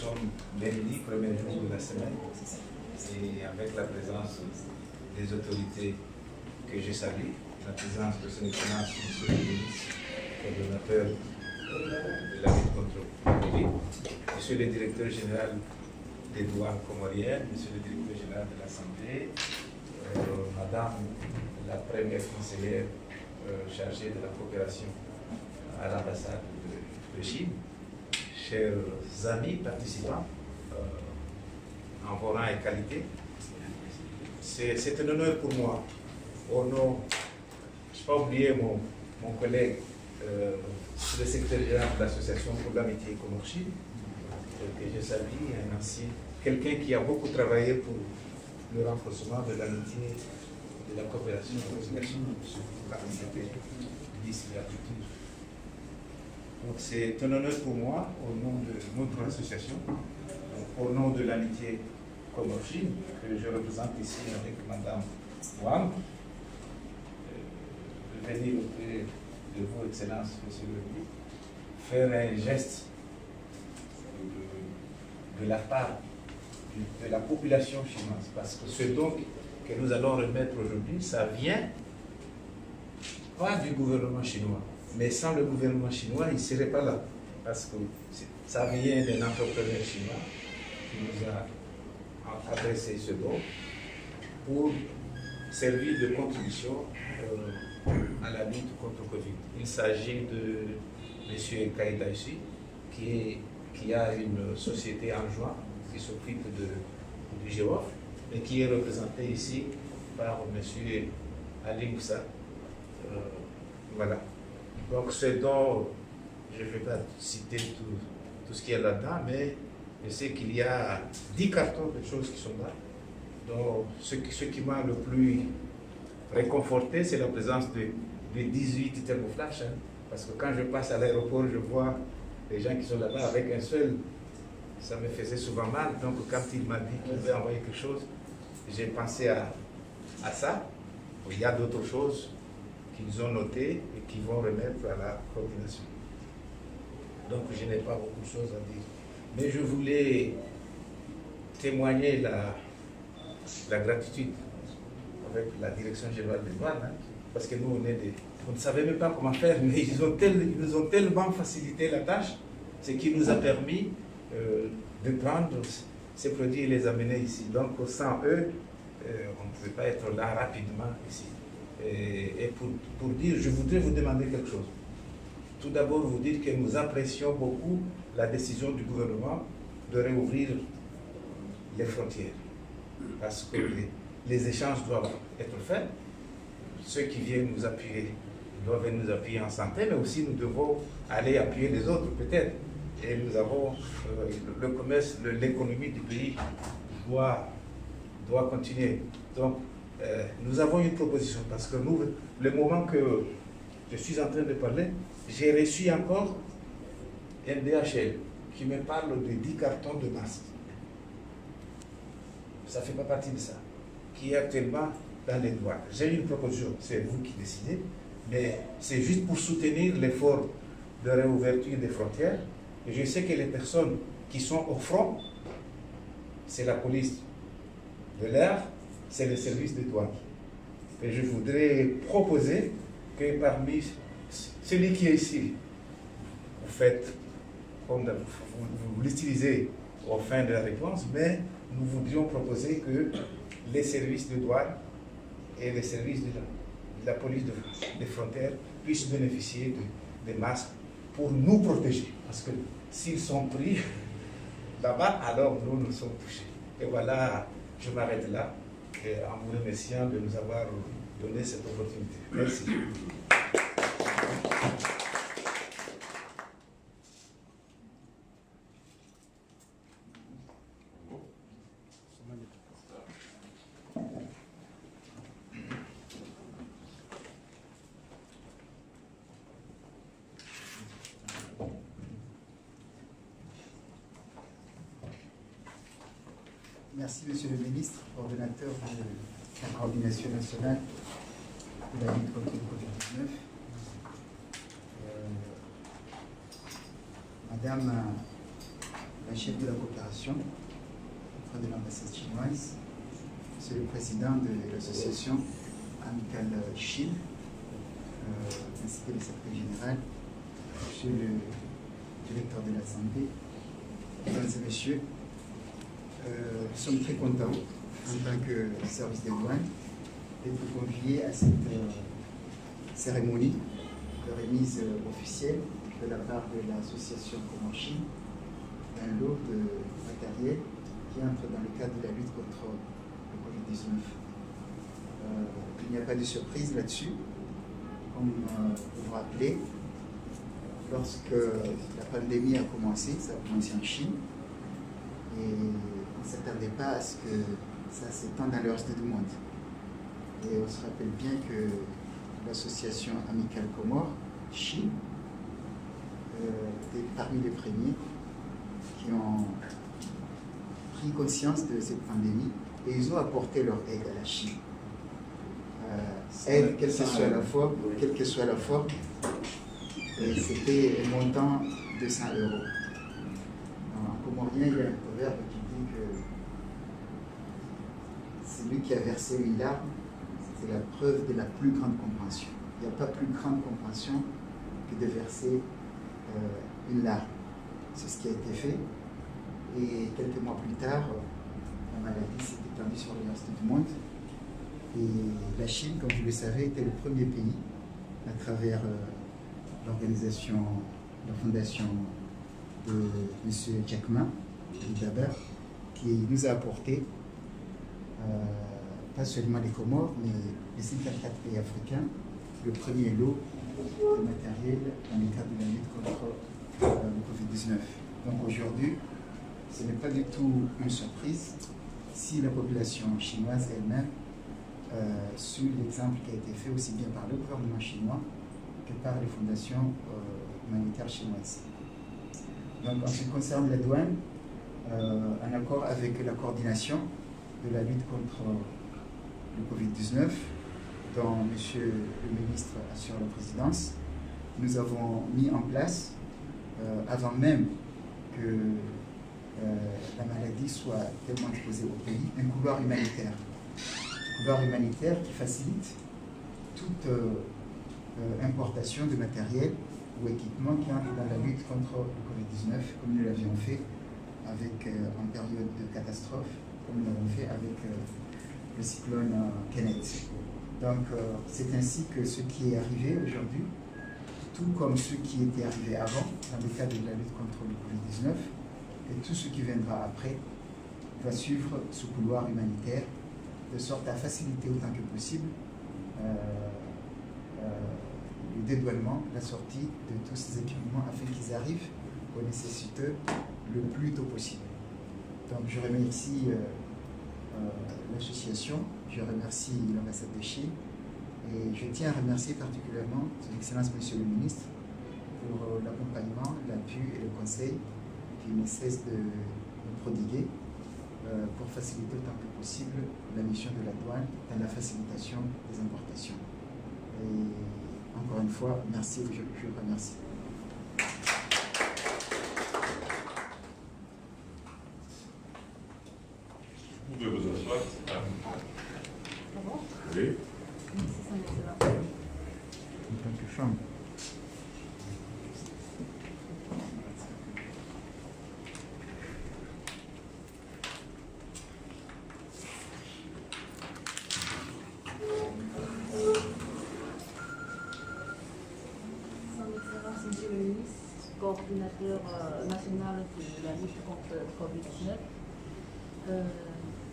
sommes lundi, premier jour de la semaine, et avec la présence des autorités que je salue, la présence de son Excellence, M. le ministre, coordonnateur de la lutte contre le délit, M. le directeur général des douanes comoriennes, M. le directeur général de l'Assemblée, Madame la première conseillère chargée de la coopération à l'ambassade de Chine, chers amis participants, en vos rangs et qualité. C'est un honneur pour moi, au nom, je n'ai pas oublié mon collègue, le secrétaire général de l'association pour l'amitié Comore-Chine, que je salue, un ancien, quelqu'un qui a beaucoup travaillé pour le renforcement de l'amitié et de la coopération avec la Chine, parmi les pays d'ici la culture. Donc c'est un honneur pour moi, au nom de notre association, au nom de l'amitié Comore-Chine, que je représente ici avec Madame Wang, de venir auprès de vos excellences, Monsieur le ministre, faire un geste de la part de la population chinoise, parce que ce don que nous allons remettre aujourd'hui, ça vient pas du gouvernement chinois, mais sans le gouvernement chinois, il ne serait pas là, parce que ça vient d'un entrepreneur chinois qui nous a adressé ce don pour servir de contribution à la lutte contre le Covid. Il s'agit de M. Kai Daishi, qui a une société en juin qui s'occupe du GEOF et qui est représenté ici par M. Ali Moussa. Voilà. Donc ce dont, je ne vais pas citer tout ce qu'il y a là-dedans, mais je sais qu'il y a 10 cartons de choses qui sont là. Donc ce qui m'a le plus réconforté, c'est la présence de 18 thermoflash. Hein, parce que quand je passe à l'aéroport, je vois les gens qui sont là-bas avec un seul. Ça me faisait souvent mal. Donc quand il m'a dit qu'il devait envoyer quelque chose, j'ai pensé à ça. Il y a d'autres choses qu'ils ont notées et qu'ils vont remettre à la coordination. Donc je n'ai pas beaucoup de choses à dire. Mais je voulais témoigner la gratitude avec la direction générale des douanes, hein, parce que nous, on ne savait même pas comment faire, mais ils nous ont tellement facilité la tâche, ce qui nous a permis de prendre ces produits et les amener ici. Donc sans eux, on ne pouvait pas être là rapidement ici. Et pour dire, je voudrais vous demander quelque chose. Tout d'abord, vous dire que nous apprécions beaucoup la décision du gouvernement de réouvrir les frontières. Parce que les échanges doivent être faits. Ceux qui viennent nous appuyer doivent nous appuyer en santé, mais aussi nous devons aller appuyer les autres peut-être. Et nous avons le commerce, l'économie du pays doit continuer. Donc, nous avons une proposition parce que nous, le moment que je suis en train de parler, j'ai reçu encore un DHL qui me parle de 10 cartons de masques. Ça ne fait pas partie de ça, qui est actuellement dans les douanes. J'ai une proposition, c'est vous qui décidez, mais c'est juste pour soutenir l'effort de réouverture des frontières. Et je sais que les personnes qui sont au front, c'est la police de l'air, c'est le service de douane. Et je voudrais proposer que parmi celui qui est ici, vous faites, comme vous l'utilisez au fin de la réponse, mais nous voudrions proposer que les services de douane et les services de la police des frontières puissent bénéficier des masques pour nous protéger. Parce que s'ils sont pris là-bas, alors nous sommes touchés. Et voilà, je m'arrête là, en vous remerciant de nous avoir donné cette opportunité. Merci. Merci, Monsieur le ministre, coordonnateur de la coordination nationale de la lutte contre le Covid-19. Madame la chef de la coopération auprès de l'ambassade chinoise, c'est le président de l'association amicale Chine, ainsi que le secrétaire général, monsieur le directeur de la santé, mesdames et messieurs, nous sommes très contents en tant que service des douanes d'être conviés à cette cérémonie de remise officielle de la part de l'association Comore Chine d'un lot de matériel qui entre dans le cadre de la lutte contre le Covid-19. Il n'y a pas de surprise là-dessus. Comme vous vous rappelez, lorsque la pandémie a commencé, ça a commencé en Chine, et on ne s'attendait pas à ce que ça s'étende dans le reste du monde. Et on se rappelle bien que l'association amicale Comore Chine était parmi les premiers qui ont pris conscience de cette pandémie et ils ont apporté leur aide à la Chine. Aide, quelle que soit la forme, et c'était un montant de 100 €. En comorien, il y a un proverbe qui dit que celui qui a versé une larme, c'est la preuve de la plus grande compréhension. Il n'y a pas plus grande compréhension que de verser une larme. C'est ce qui a été fait. Et quelques mois plus tard, la maladie s'est étendue sur le reste du monde. Et la Chine, comme vous le savez, était le premier pays à travers l'organisation, la fondation de M. Jack Ma, qui nous a apporté pas seulement les Comores, mais les 54 pays africains, le premier lot de matériel dans le cadre de la lutte contre le Covid-19. Donc aujourd'hui, ce n'est pas du tout une surprise si la population chinoise elle-même suit l'exemple qui a été fait aussi bien par le gouvernement chinois que par les fondations humanitaires chinoises. Donc en ce qui concerne la douane, en accord avec la coordination de la lutte contre le Covid-19, dont M. le ministre assure la présidence, nous avons mis en place, avant même que la maladie soit tellement exposée au pays, un couloir humanitaire. Un couloir humanitaire qui facilite toute importation de matériel ou équipement qui entre dans la lutte contre le Covid-19, comme nous l'avions fait en période de catastrophe, comme nous l'avons fait avec le cyclone Kenneth. Donc c'est ainsi que ce qui est arrivé aujourd'hui, tout comme ce qui était arrivé avant, dans le cadre de la lutte contre le Covid-19, et tout ce qui viendra après, va suivre ce couloir humanitaire, de sorte à faciliter autant que possible le dédouanement, la sortie de tous ces équipements afin qu'ils arrivent aux nécessiteux le plus tôt possible. Donc je remercie l'association, je remercie l'ambassade de Chine et je tiens à remercier particulièrement Son Excellence Monsieur le Ministre pour l'accompagnement, l'appui et le conseil qu'il ne cesse de nous prodiguer pour faciliter autant que possible la mission de la douane dans la facilitation des importations. Et encore une fois, merci, je vous remercie. Vous pouvez vous asseoir. Oui. En tant que femme. Monsieur le ministre, coordinateur national de la lutte contre le Covid-19,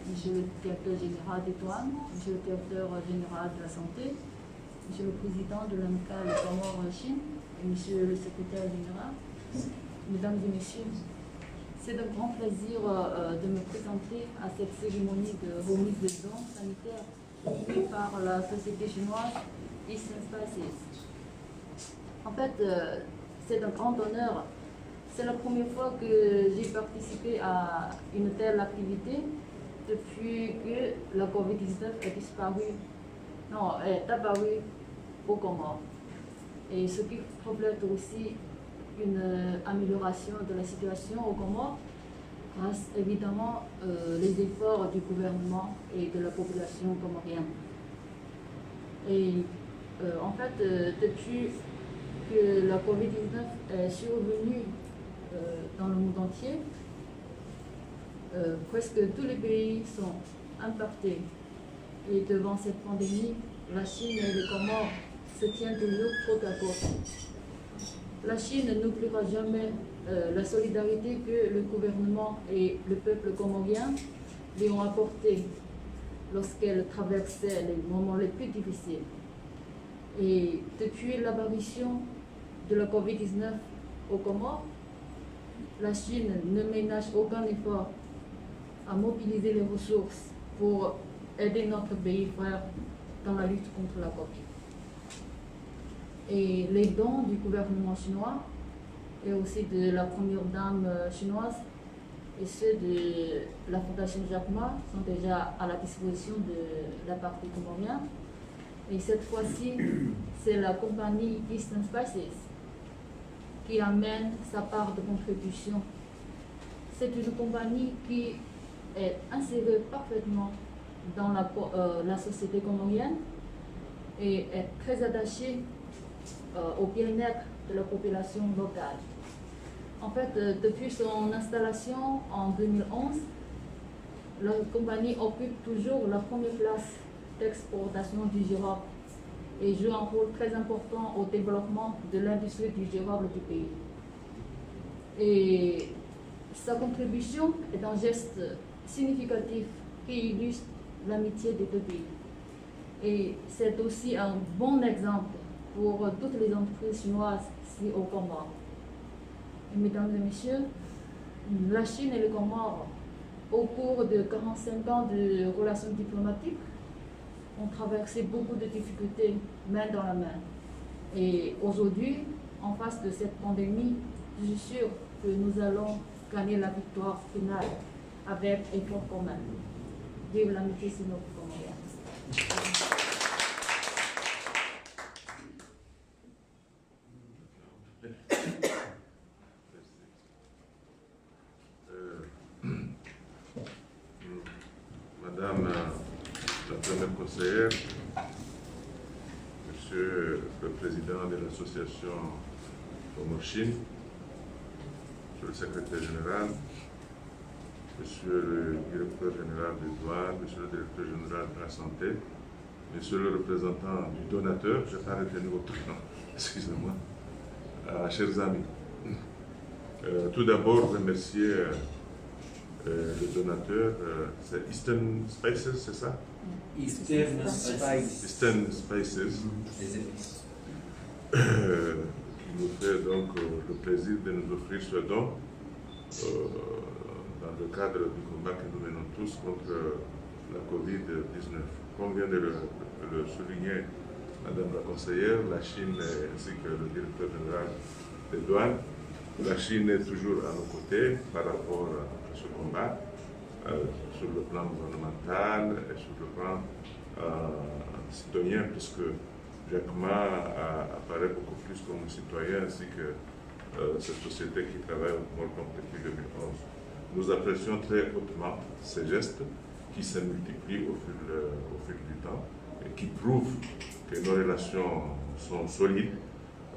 Monsieur le directeur général des douanes, Monsieur le directeur général de la santé, Monsieur le président de l'amicale Comore Chine, et Monsieur le secrétaire général, Mesdames et Messieurs, c'est un grand plaisir de me présenter à cette cérémonie de remise de dons sanitaires faite par la société chinoise Eastern Spices. En fait, c'est un grand honneur. C'est la première fois que j'ai participé à une telle activité depuis que la Covid-19 est disparue. Non, est apparue au Comores. Et ce qui reflète aussi une amélioration de la situation au Comores grâce évidemment les efforts du gouvernement et de la population comorienne. Et en fait, depuis que la COVID-19 est survenue dans le monde entier, presque tous les pays sont impactés. Et devant cette pandémie, la Chine et les Comores se tiennent toujours côte à côte. La Chine n'oubliera jamais la solidarité que le gouvernement et le peuple comorien lui ont apportée lorsqu'elle traversait les moments les plus difficiles. Et depuis l'apparition de la COVID-19 aux Comores, la Chine ne ménage aucun effort à mobiliser les ressources pour aider notre pays frère dans la lutte contre la COVID. Et les dons du gouvernement chinois et aussi de la première dame chinoise et ceux de la Fondation Jacques Ma sont déjà à la disposition de la partie comorienne. Et cette fois-ci, c'est la compagnie Eastern Spices qui amène sa part de contribution. C'est une compagnie qui est insérée parfaitement dans la société comorienne et est très attachée au bien-être de la population locale. En fait, depuis son installation en 2011, la compagnie occupe toujours la première place d'exportation du girofle et joue un rôle très important au développement de l'industrie du girofle du pays. Et sa contribution est un geste significatif qui illustre l'amitié des deux pays. Et c'est aussi un bon exemple pour toutes les entreprises chinoises ici aux Comores. Et mesdames et messieurs, la Chine et les Comores, au cours de 45 ans de relations diplomatiques, ont traversé beaucoup de difficultés main dans la main. Et aujourd'hui, en face de cette pandémie, je suis sûre que nous allons gagner la victoire finale avec effort commun. Vive l'amitié sino-comorienne. Madame la première conseillère, Monsieur le président de l'association Comores-Chine, Monsieur le secrétaire général, Monsieur le directeur général des douanes, Monsieur le directeur général de la santé, Monsieur le représentant du donateur, je n'ai pas retenu votre nom, excusez-moi, chers amis. Tout d'abord, remercier le donateur, c'est Eastern Spices, c'est ça? Eastern Spices. Eastern Spices. Les épices. Qui nous fait donc le plaisir de nous offrir ce don dans le cadre du combat que nous menons tous contre la COVID-19. Comme vient de le souligner Madame la conseillère, la Chine ainsi que le directeur général des douanes, la Chine est toujours à nos côtés par rapport à ce combat, sur le plan gouvernemental et sur le plan citoyen, puisque Jacques Ma apparaît beaucoup plus comme un citoyen ainsi que cette société qui travaille au Comores depuis 2011. Nous apprécions très hautement ces gestes qui se multiplient au fil du temps et qui prouvent que nos relations sont solides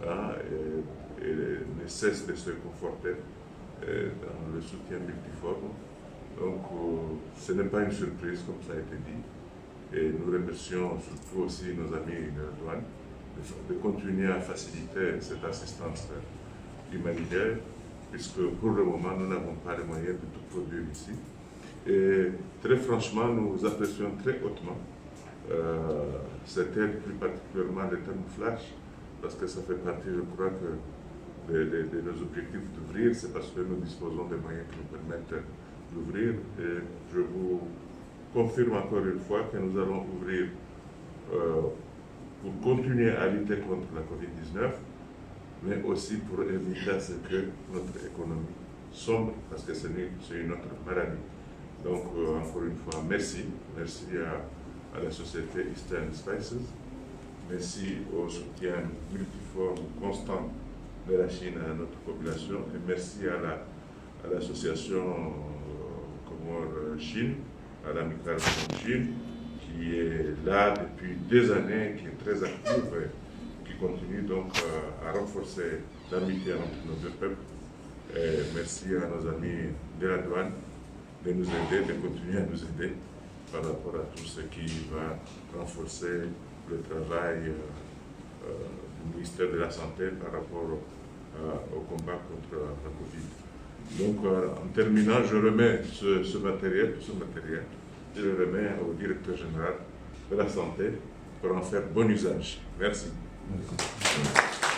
et ne cessent de se conforter dans le soutien multiforme. Donc ce n'est pas une surprise comme ça a été dit. Et nous remercions surtout aussi nos amis de la douane de continuer à faciliter cette assistance humanitaire, puisque pour le moment, nous n'avons pas les moyens de tout produire ici. Et très franchement, nous apprécions très hautement cette aide, plus particulièrement le terme flash, parce que ça fait partie, je crois, de nos objectifs d'ouvrir, c'est parce que nous disposons des moyens qui nous permettent d'ouvrir. Et je vous confirme encore une fois que nous allons ouvrir pour continuer à lutter contre la COVID-19, mais aussi pour éviter à ce que notre économie sombre, parce que c'est une autre maladie. Donc, encore une fois, merci. Merci à la société Eastern Spices. Merci au soutien multiforme, constant de la Chine à notre population. Et merci à l'association Comore-Chine, à l'amicale Comore-Chine, qui est là depuis des années, qui est très active et qui continue donc à renforcer l'amitié entre nos deux peuples. Et merci à nos amis de la douane de nous aider, de continuer à nous aider par rapport à tout ce qui va renforcer le travail du ministère de la Santé par rapport au combat contre la Covid. Donc, en terminant, je remets ce matériel, je le remets au directeur général de la Santé pour en faire bon usage. Merci. Merci.